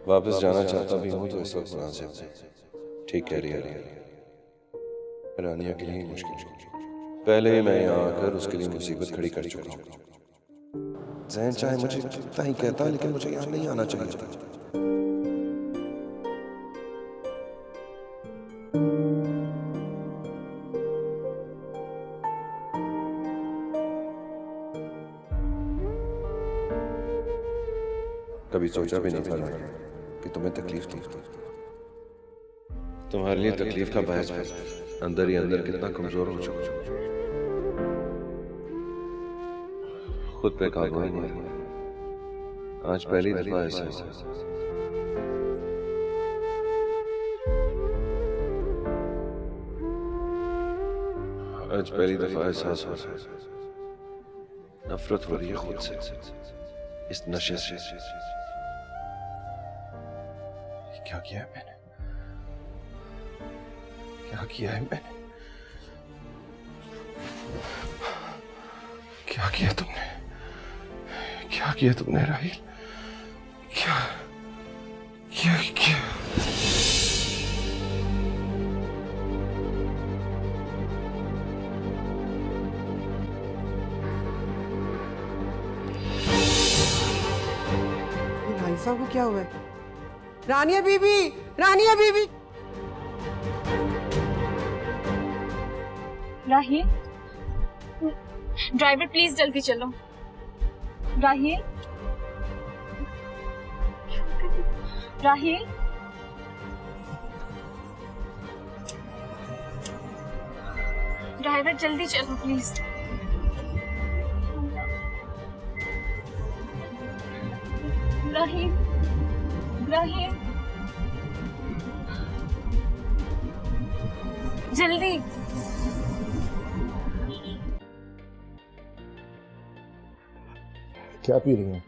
वापस जाना चाहता भी हूँ तो इस वक्त मुनासिब नहीं। ठीक कह रही है रानिया के लिए मुश्किल। पहले ही मैं यहाँ आकर उसके लिए मुसीबत खड़ी कर चुका हूँ। जहन चाहे मुझे कितना ही कहता, लेकिन मुझे यहाँ नहीं आना चाहिए था। कभी सोचा भी नहीं था कि तुम्हें तकलीफ दी। तुम्हारे लिए तकलीफ का बायस अंदर ही अंदर कितना कमजोर हो चुका। खुद पे काबू ही नहीं। आज पहली दफा ऐसा हुआ। आज पहली दफा एहसास हो रहा है, नफरत हो रही है खुद से, इस नशे से। क्या किया है मैंने? क्या किया है मैंने? क्या किया तुमने? क्या किया तुमने राहिल? क्या क्या क्या? भाई साहब को क्या हुआ है? रानिया बीबी, रानिया बीबी। राहिल, ड्राइवर प्लीज जल्दी चलो। राहिल, राहिल, ड्राइवर जल्दी चलो प्लीज। राहिल, राहिल, जल्दी। क्या पी रही हैं?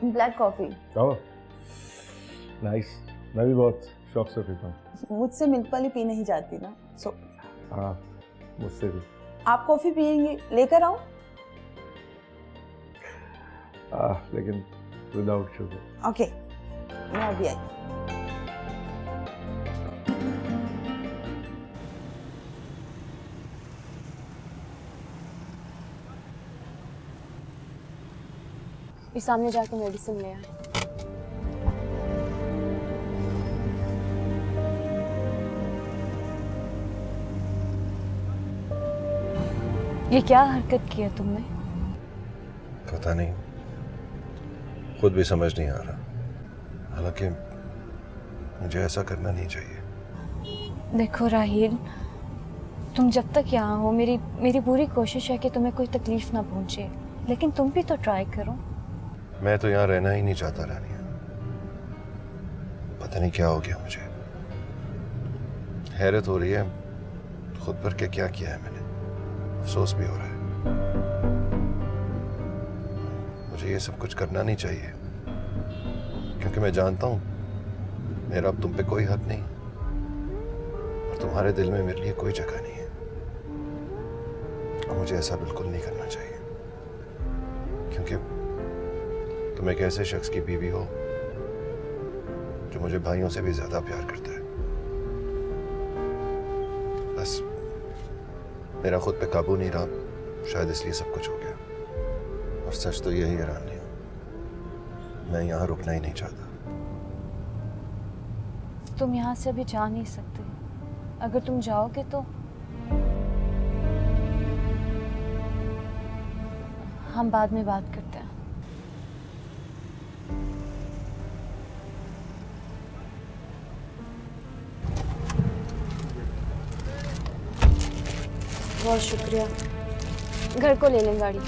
Black coffee. ओह नाइस, मैं भी बहुत शौक से पीता हूँ। मुझसे मिल्क वाली पी नहीं जाती ना, सो हाँ मुझसे भी। आप कॉफी पियेंगे? लेकर आऊं? लेकिन विदाउट शुगर। ओके, मैं अभी आई। इस सामने जाकर मेडिसिन ले आए। ये क्या हरकत की है तुमने? पता नहीं, खुद भी समझ नहीं आ रहा। हालांकि मुझे ऐसा करना नहीं चाहिए। देखो राहिल, तुम जब तक यहाँ हो मेरी पूरी कोशिश है कि तुम्हें कोई तकलीफ ना पहुंचे, लेकिन तुम भी तो ट्राई करो। मैं तो यहाँ रहना ही नहीं चाहता रानिया। पता नहीं क्या हो गया मुझे। हैरत हो रही है खुद पर कि क्या किया है मैंने। अफसोस भी हो रहा है। मुझे ये सब कुछ करना नहीं चाहिए, क्योंकि मैं जानता हूँ मेरा अब तुम पे कोई हक नहीं और तुम्हारे दिल में मेरे लिए कोई जगह नहीं है। और मुझे ऐसा बिल्कुल नहीं करना चाहिए, क्योंकि तुम एक ऐसे शख्स की बीवी हो जो मुझे भाइयों से भी ज्यादा प्यार करता है। बस मेरा खुद पे काबू नहीं रहा, शायद इसलिए सब कुछ हो गया। और सच तो यही है रानिया, मैं यहाँ रुकना ही नहीं चाहता। तुम यहाँ से अभी जा नहीं सकते। अगर तुम जाओगे तो हम बाद में बात करते हैं। बहुत शुक्रिया। घर को ले लें गाड़ी।